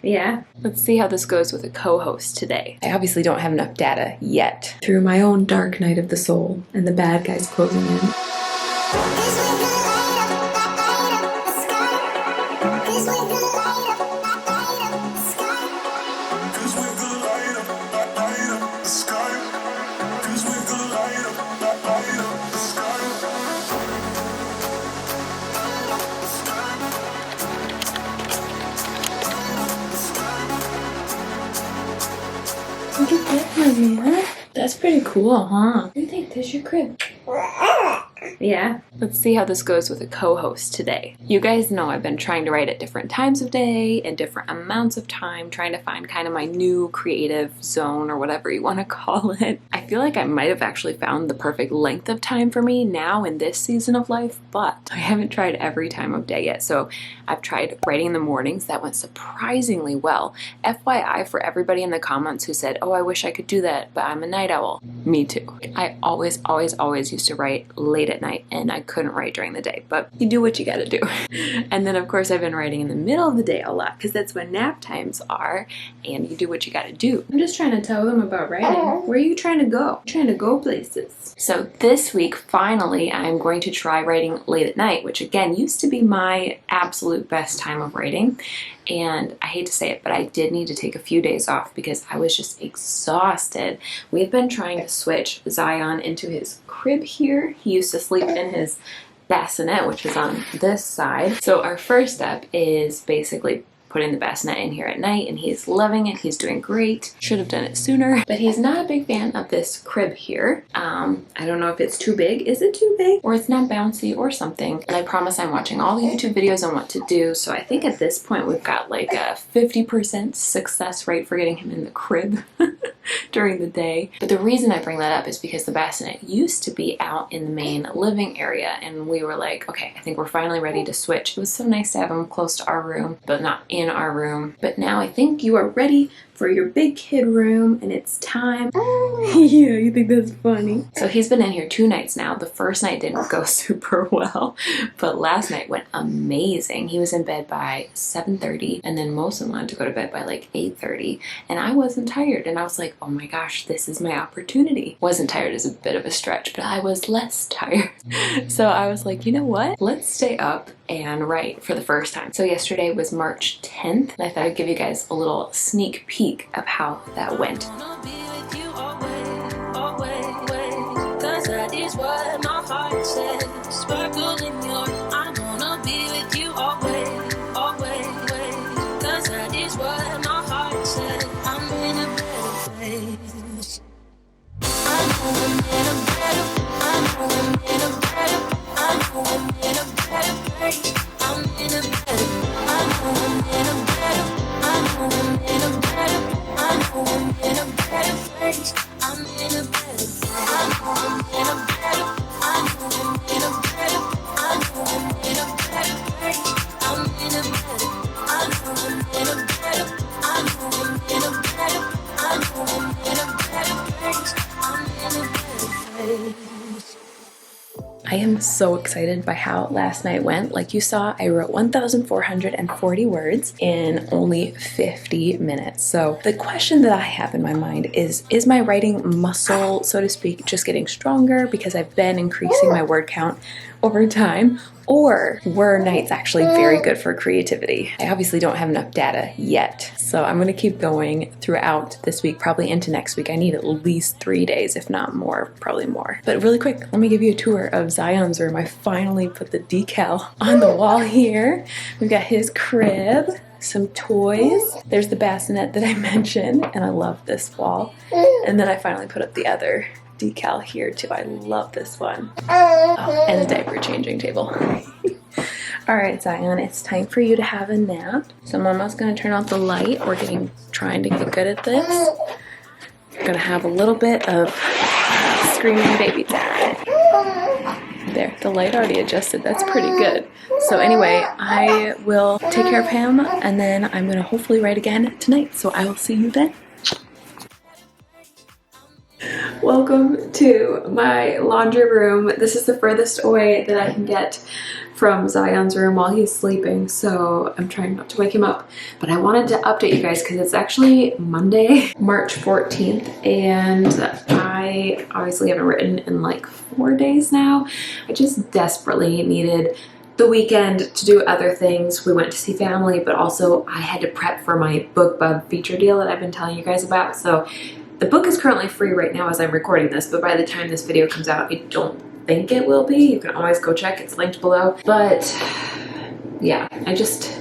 Yeah, let's see how this goes with a co-host today. I obviously don't have enough data yet. Through my own dark night of the soul and the bad guys closing in. Look at that, my man. That's pretty cool, huh? You think this is your crib? Yeah, let's see how this goes with a co-host today. You guys know I've been trying to write at different times of day and different amounts of time, trying to find kind of my new creative zone or whatever you want to call it. I feel like I might have actually found the perfect length of time for me now in this season of life, but I haven't tried every time of day yet. So I've tried writing in the mornings. That went surprisingly well. FYI for everybody in the comments who said, oh, I wish I could do that, but I'm a night owl. Me too. I always used to write late at night and I couldn't write during the day, but you do what you gotta do. And then of course I've been writing in the middle of the day a lot because that's when nap times are and you do what you gotta do. I'm just trying to tell them about writing. Where are you trying to go? I'm trying to go places. So this week, finally, I'm going to try writing late at night, which again used to be my absolute best time of writing. And I hate to say it, but I did need to take a few days off because I was just exhausted. We've been trying to switch Zion into his crib here. He used to sleep in his bassinet, which is on this side. So our first step is basically putting the bassinet in here at night, and he's loving it. He's doing great. Should have done it sooner, but he's not a big fan of this crib here. I don't know if it's too big. Is it too big? Or it's not bouncy or something. And I promise I'm watching all the YouTube videos on what to do. So I think at this point we've got like a 50% success rate for getting him in the crib during the day. But the reason I bring that up is because the bassinet used to be out in the main living area, and we were like, okay, I think we're finally ready to switch. It was so nice to have him close to our room, but not in our room. But now I think you are ready for your big kid room and it's time. Yeah, you think that's funny? So he's been in here 2 nights now. The first night didn't go super well, but last night went amazing. He was in bed by 7:30 and then Mosen wanted to go to bed by like 8:30 and I wasn't tired and I was like, oh my gosh, this is my opportunity. Wasn't tired is a bit of a stretch, but I was less tired. So I was like, you know what? Let's stay up and write for the first time. So yesterday was March 10th and I thought I'd give you guys a little sneak peek of how that went. I am so excited by how last night went. Like you saw, I wrote 1,440 words in only 50 minutes. So the question that I have in my mind is my writing muscle, so to speak, just getting stronger because I've been increasing my word count over time? Or were nights actually very good for creativity? I obviously don't have enough data yet, so I'm gonna keep going throughout this week, probably into next week. I need at least 3 days, if not more, probably more. But really quick, let me give you a tour of Zion's room. I finally put the decal on the wall here. We've got his crib, some toys. There's the bassinet that I mentioned, and I love this wall. And then I finally put up the other decal here too. I love this one. Oh, and a diaper changing table. All right, Zion, it's time for you to have a nap. So Mama's gonna turn off the light. We're trying to get good at this. We're gonna have a little bit of screaming baby time. There, the light already adjusted. That's pretty good. So anyway, I will take care of him and then I'm gonna hopefully write again tonight. So I will see you then. Welcome to my laundry room. This is the furthest away that I can get from Zion's room while he's sleeping, so I'm trying not to wake him up. But I wanted to update you guys because it's actually Monday, March 14th, and I obviously haven't written in like 4 days now. I just desperately needed the weekend to do other things. We went to see family, but also I had to prep for my BookBub feature deal that I've been telling you guys about. So the book is currently free right now as I'm recording this, but by the time this video comes out, I don't think it will be. You can always go check, it's linked below. But yeah, I just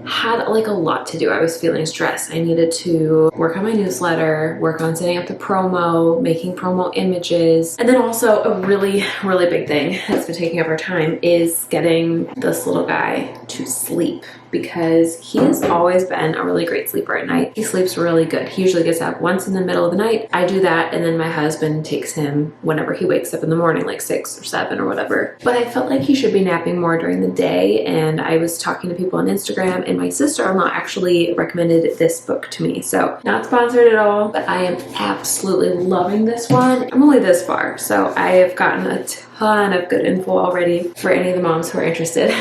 had like a lot to do. I was feeling stressed. I needed to work on my newsletter, work on setting up the promo, making promo images. And then also a really big thing that's been taking up our time is getting this little guy to sleep, because he has always been a really great sleeper at night. He sleeps really good. He usually gets up once in the middle of the night. I do that, and then my husband takes him whenever he wakes up in the morning, like 6 or 7 or whatever. But I felt like he should be napping more during the day, and I was talking to people on Instagram, and my sister-in-law actually recommended this book to me. So not sponsored at all, but I am absolutely loving this one. I'm only this far, so I have gotten a ton of good info already for any of the moms who are interested.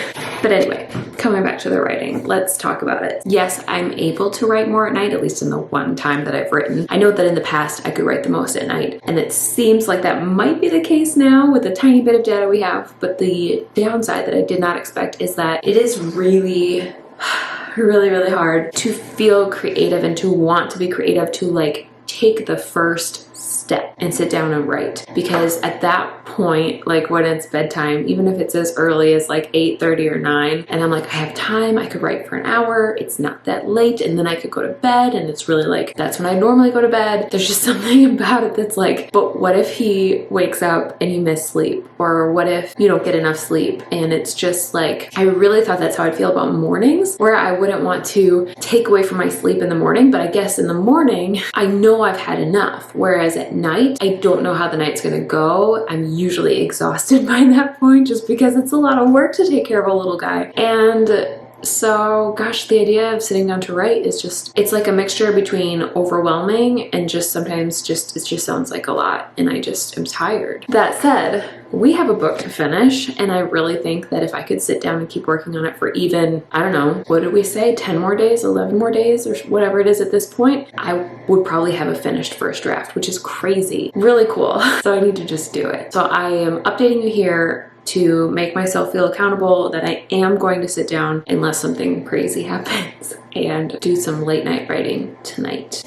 But anyway, coming back to the writing, let's talk about it. Yes, I'm able to write more at night, at least in the one time that I've written. I know that in the past I could write the most at night, and it seems like that might be the case now with the tiny bit of data we have. But the downside that I did not expect is that it is really hard to feel creative and to want to be creative, to like take the first step and sit down and write. Because at that point, like when it's bedtime, even if it's as early as like 8:30 or 9, and I'm like, I have time, I could write for an hour, it's not that late, and then I could go to bed, and it's really like, that's when I normally go to bed. There's just something about it that's like, but what if he wakes up and you miss sleep? Or what if you don't get enough sleep? And it's just like, I really thought that's how I'd feel about mornings, where I wouldn't want to take away from my sleep in the morning, but I guess in the morning, I know I've had enough. Whereas at night, I don't know how the night's gonna go. I'm usually exhausted by that point, just because it's a lot of work to take care of a little guy. And so, gosh, the idea of sitting down to write is just, it's like a mixture between overwhelming and just sometimes just, it just sounds like a lot, and I just am tired. That said, we have a book to finish, and I really think that if I could sit down and keep working on it for even, I don't know, what did we say, 10 more days, 11 more days, or whatever it is at this point, I would probably have a finished first draft, which is crazy. Really cool. So I need to just do it. So I am updating you here to make myself feel accountable that I am going to sit down unless something crazy happens and do some late night writing tonight.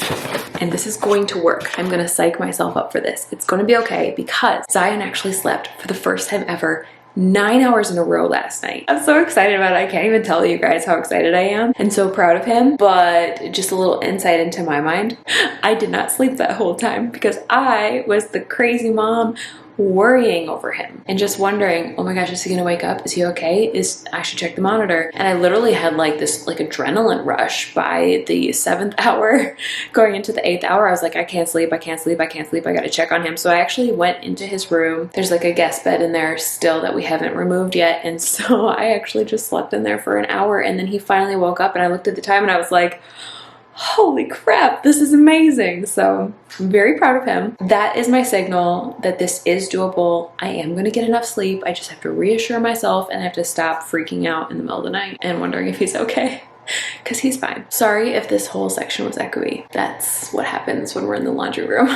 And this is going to work. I'm gonna psych myself up for this. It's gonna be okay, because Zion actually slept for the first time ever 9 hours in a row last night. I'm so excited about it. I can't even tell you guys how excited I am and so proud of him. But just a little insight into my mind, I did not sleep that whole time because I was the crazy mom worrying over him and just wondering, oh my gosh, is he gonna wake up? Is he okay? I should check the monitor. And I literally had like this like adrenaline rush by the 7th hour going into the 8th hour. I was like, I can't sleep, I gotta check on him. So I actually went into his room. There's like a guest bed in there still that we haven't removed yet. And so I actually just slept in there for an hour, and then he finally woke up, and I looked at the time and I was like, holy crap, this is amazing. So I'm very proud of him. That is my signal that this is doable. I am gonna get enough sleep. I just have to reassure myself, and I have to stop freaking out in the middle of the night and wondering if he's okay, because he's fine. Sorry if this whole section was echoey. That's what happens when we're in the laundry room.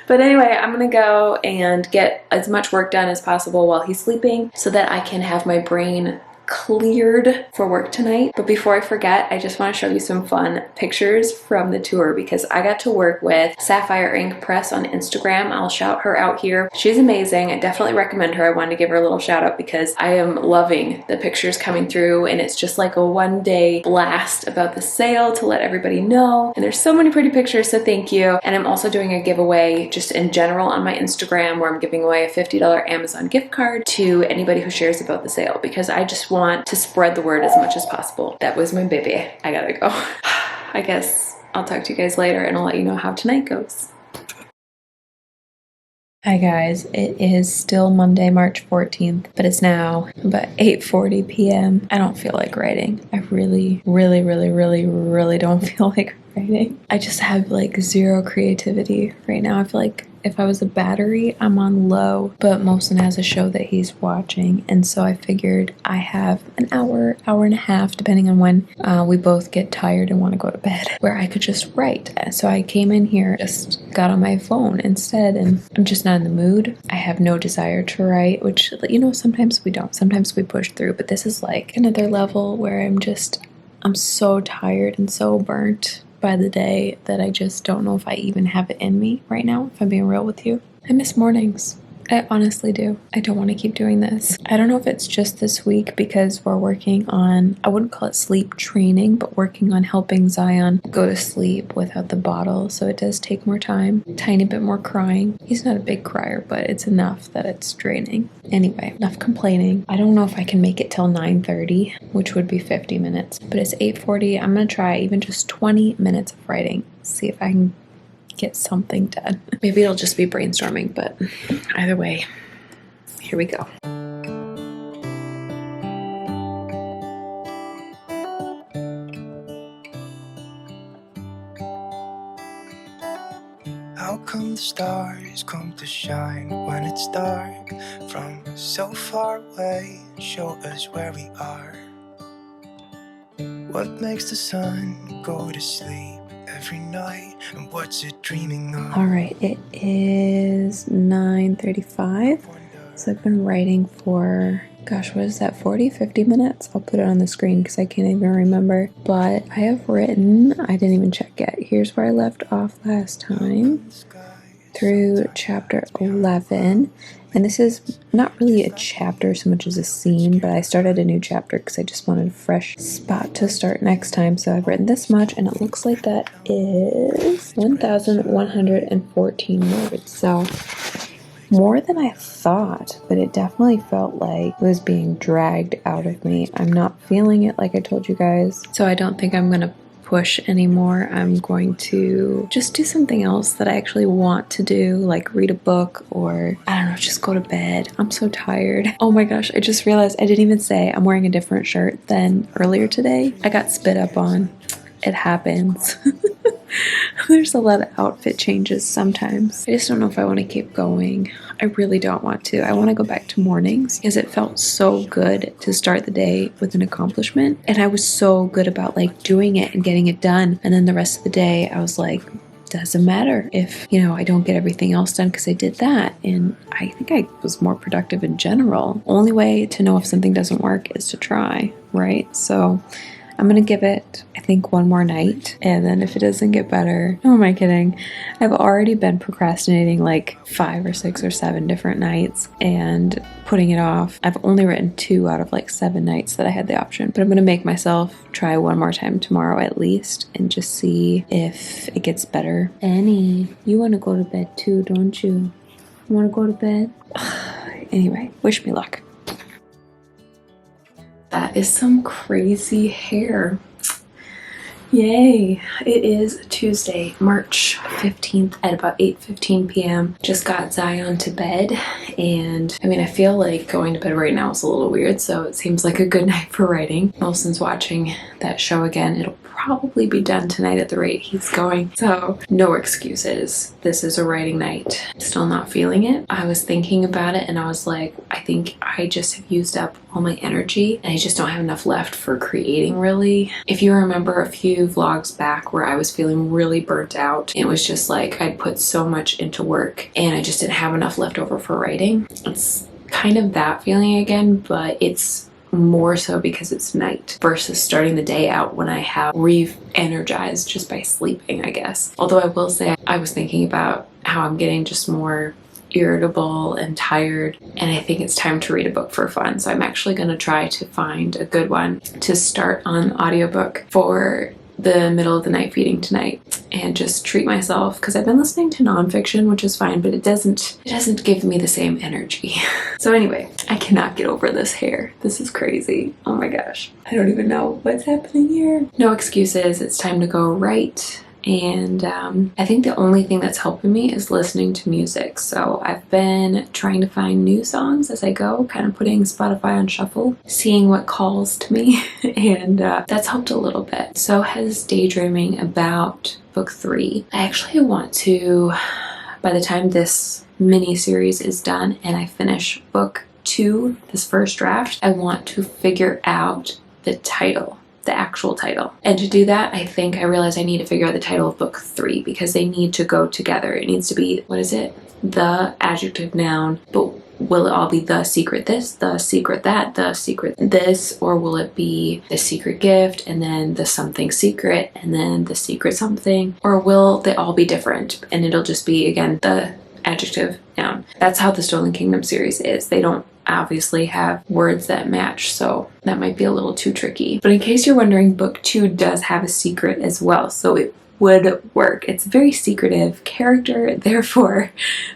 But anyway, I'm gonna go and get as much work done as possible while he's sleeping so that I can have my brain cleared for work tonight. But before I forget, I just want to show you some fun pictures from the tour, because I got to work with Sapphire Ink Press on Instagram. I'll shout her out here. She's amazing. I definitely recommend her. I wanted to give her a little shout out because I am loving the pictures coming through, and it's just like a one-day blast about the sale to let everybody know. And there's so many pretty pictures, so thank you. And I'm also doing a giveaway just in general on my Instagram, where I'm giving away a $50 Amazon gift card to anybody who shares about the sale, because I just want to spread the word as much as possible. That was my baby. I gotta go. I guess I'll talk to you guys later, and I'll let you know how tonight goes. Hi guys, it is still Monday, March 14th, but it's now about 8:40 p.m. I don't feel like writing. I really don't feel like writing. I just have like zero creativity right now. I feel like if I was a battery, I'm on low, but Mosen has a show that he's watching, and so I figured I have an hour and a half, depending on when we both get tired and want to go to bed, where I could just write. So I came in here, just got on my phone instead, and I'm just not in the mood. I have no desire to write, which, you know, sometimes we don't. Sometimes we push through, but this is like another level where I'm so tired and so burnt by the day that I just don't know if I even have it in me right now, if I'm being real with you. I miss mornings. I honestly do. I don't want to keep doing this. I don't know if it's just this week because we're working on, I wouldn't call it sleep training, but working on helping Zion go to sleep without the bottle. So it does take more time, a tiny bit more crying. He's not a big crier, but it's enough that it's draining. Anyway, enough complaining. I don't know if I can make it till 9:30, which would be 50 minutes, but it's 8:40. I'm going to try even just 20 minutes of writing. See if I can get something done. Maybe it'll just be brainstorming, but either way, here we go. How come the stars come to shine when it's dark from so far away and show us where we are? What makes the sun go to sleep every night, and what's it dreaming of? All right, it is 9:35, so I've been writing for, gosh, what is that, 50 minutes? I'll put it on the screen because I can't even remember, but I have written, I didn't even check yet, here's where I left off last time, through chapter 11, and this is not really a chapter so much as a scene, but I started a new chapter because I just wanted a fresh spot to start next time. So I've written this much, and it looks like that is 1,114 words. So more than I thought, but it definitely felt like it was being dragged out of me. I'm not feeling it like I told you guys. So I don't think I'm going to push anymore. I'm going to just do something else that I actually want to do, like read a book or, I don't know, just go to bed. I'm so tired. Oh my gosh, I just realized I didn't even say I'm wearing a different shirt than earlier today. I got spit up on. It happens. There's a lot of outfit changes sometimes. I just don't know if I want to keep going. I really don't want to. I want to go back to mornings because it felt so good to start the day with an accomplishment. And I was so good about like doing it and getting it done. And then the rest of the day I was like, doesn't matter if, you know, I don't get everything else done because I did that. And I think I was more productive in general. Only way to know if something doesn't work is to try, right? So I'm going to give it, I think, one more night. And then if it doesn't get better, who am I kidding? I've already been procrastinating like 5 or 6 or 7 different nights and putting it off. I've only written 2 out of like 7 nights that I had the option. But I'm going to make myself try one more time tomorrow at least and just see if it gets better. Annie, you want to go to bed too, don't you? You want to go to bed? Anyway, wish me luck. That is some crazy hair. Yay! It is Tuesday, March 15th at about 8:15 p.m. Just got Zion to bed, and I mean, I feel like going to bed right now is a little weird, so it seems like a good night for writing. Wilson's watching that show again. It'll probably be done tonight at the rate he's going, so no excuses. This is a writing night. Still not feeling it. I was thinking about it and I was like, I think I just have used up all my energy and I just don't have enough left for creating, really. If you remember a few vlogs back where I was feeling really burnt out, it was just like I'd put so much into work and I just didn't have enough left over for writing. It's kind of that feeling again, but it's more so because it's night versus starting the day out when I have re-energized just by sleeping, I guess. Although I will say I was thinking about how I'm getting just more irritable and tired, and I think it's time to read a book for fun. So I'm actually going to try to find a good one to start on audiobook for the middle of the night feeding tonight and just treat myself, because I've been listening to nonfiction, which is fine, but it doesn't give me the same energy. So anyway, I cannot get over this hair. This is crazy. Oh my gosh. I don't even know what's happening here. No excuses. It's time to go write And I think the only thing that's helping me is listening to music. So I've been trying to find new songs as I go, kind of putting Spotify on shuffle, seeing what calls to me, and that's helped a little bit. So has daydreaming about book 3. I actually want to, by the time this mini series is done and I finish book 2, this first draft, I want to figure out the title, the actual title. And to do that, I think I realize I need to figure out the title of book 3 because they need to go together. It needs to be, what is it? The adjective noun, but will it all be the secret this, the secret that, the secret this, or will it be the secret gift and then the something secret and then the secret something? Or will they all be different and it'll just be, again, the adjective noun? That's how the Stolen Kingdom series is. They don't obviously have words that match, so that might be a little too tricky. But in case you're wondering, book 2 does have a secret as well, so it would work. It's a very secretive character, therefore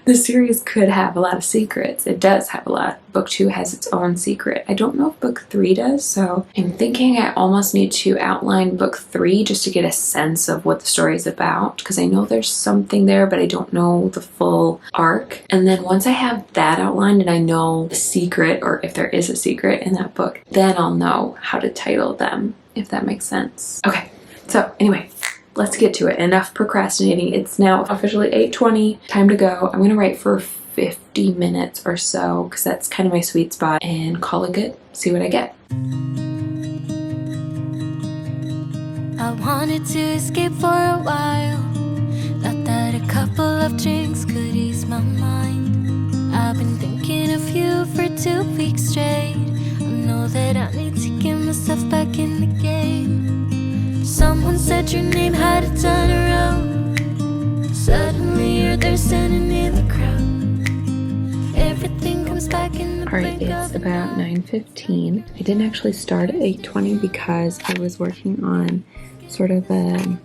the series could have a lot of secrets. It does have a lot. Book 2 has its own secret. I don't know if book 3 does, so I'm thinking I almost need to outline book 3 just to get a sense of what the story is about, because I know there's something there, but I don't know the full arc. And then once I have that outlined and I know the secret, or if there is a secret in that book, then I'll know how to title them, if that makes sense. Okay, so anyway, let's get to it. Enough procrastinating. It's now officially 8:20. Time to go. I'm gonna write for 50 minutes or so because that's kind of my sweet spot, and call it good. See what I get. I wanted to escape for a while. Thought that a couple of drinks could ease my mind. I've been thinking of you for 2 weeks straight. I know that I need to get myself back in the game. Someone said your name had a turn around. Suddenly you're there standing in the crowd. Everything comes back in the Alright, it's about 9:15. I didn't actually start at 8:20 because I was working on sort of an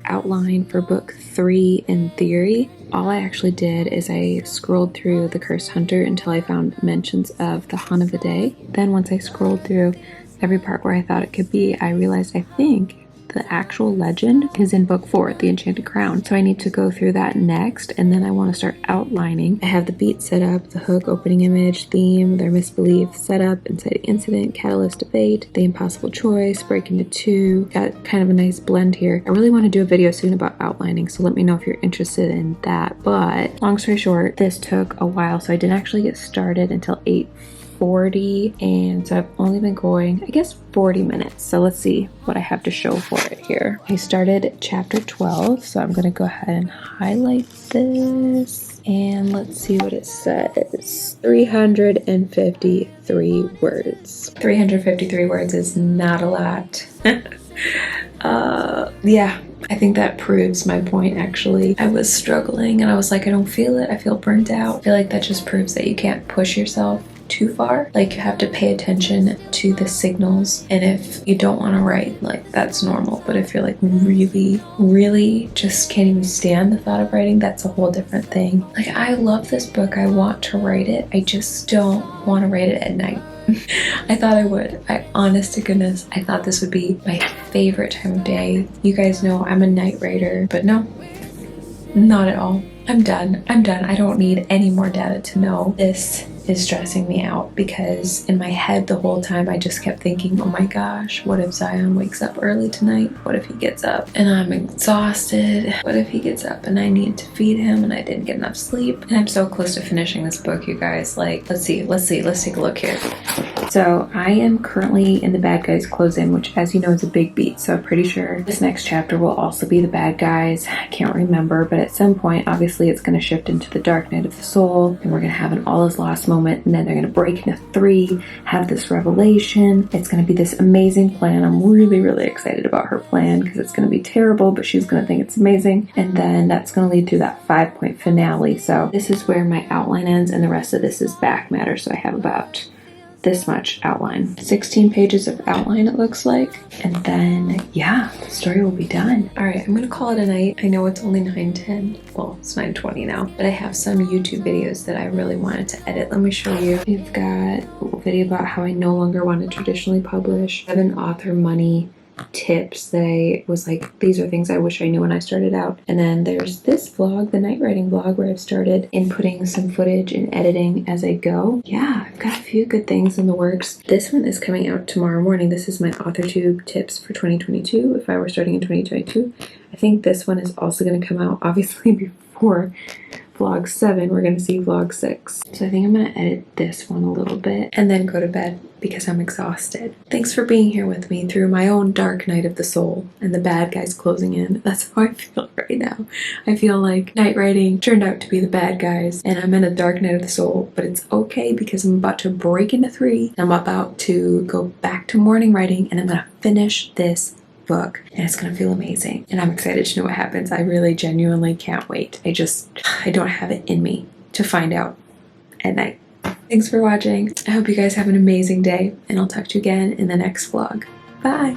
outline for book 3 in theory. All I actually did is I scrolled through The Cursed Hunter until I found mentions of the Hun of a Day. Then once I scrolled through every part where I thought it could be, I realized I think the actual legend is in book 4, The Enchanted Crown. So I need to go through that next, and then I want to start outlining. I have the beat set up, the hook, opening image, theme, their misbelief, setup, inciting incident, catalyst, debate, the impossible choice, break into 2. Got kind of a nice blend here. I really want to do a video soon about outlining, so let me know if you're interested in that. But long story short, this took a while, so I didn't actually get started until 8:40, and so I've only been going, I guess, 40 minutes. So let's see what I have to show for it here. I started chapter 12, so I'm gonna go ahead and highlight this, and let's see what it says. 353 words. 353 words is not a lot. Yeah, I think that proves my point, actually. I was struggling and I was like, I don't feel it. I feel burnt out. I feel like that just proves that you can't push yourself too far. Like, you have to pay attention to the signals, and if you don't want to write, like, that's normal. But if you're like really just can't even stand the thought of writing, that's a whole different thing. Like, I love this book. I want to write it. I just don't want to write it at night. I thought I would. Honest to goodness, I thought this would be my favorite time of day. You guys know I'm a night writer, but no, not at all. I'm done. I don't need any more data to know this is stressing me out, because in my head the whole time I just kept thinking, oh my gosh, what if Zion wakes up early tonight? What if he gets up and I'm exhausted? What if he gets up and I need to feed him and I didn't get enough sleep? And I'm so close to finishing this book, you guys. Like, let's take a look here. So I am currently in the bad guys closing, which, as you know, is a big beat. So I'm pretty sure this next chapter will also be the bad guys. I can't remember, but at some point, obviously, it's going to shift into the dark night of the soul, and we're going to have an all is lost moment, and then they're going to break into 3, have this revelation. It's going to be this amazing plan. I'm really, really excited about her plan, because it's going to be terrible, but she's going to think it's amazing. And then that's going to lead to that 5-point finale. So this is where my outline ends, and the rest of this is back matter. So I have about this much outline. 16 pages of outline, it looks like. And then, yeah, the story will be done. All right, I'm gonna call it a night. I know it's only 9:10. Well, it's 9:20 now, but I have some YouTube videos that I really wanted to edit. Let me show you. We've got a video about how I no longer want to traditionally publish. 7 author money tips that I was like, these are things I wish I knew when I started out. And then there's this vlog, the night writing vlog, where I've started inputting some footage and editing as I go. Yeah, I've got a few good things in the works. This one is coming out tomorrow morning. This is my Authortube tips for 2022. If I were starting in 2022, I think this one is also going to come out obviously before vlog 7. We're going to see vlog 6. So I think I'm going to edit this one a little bit and then go to bed because I'm exhausted. Thanks for being here with me through my own dark night of the soul and the bad guys closing in. That's how I feel right now. I feel like night writing turned out to be the bad guys and I'm in a dark night of the soul, but it's okay because I'm about to break into 3 and I'm about to go back to morning writing and I'm going to finish this book and it's gonna feel amazing and I'm excited to know what happens. I really genuinely can't wait. I don't have it in me to find out at night. Thanks for watching. I hope you guys have an amazing day and I'll talk to you again in the next vlog. Bye.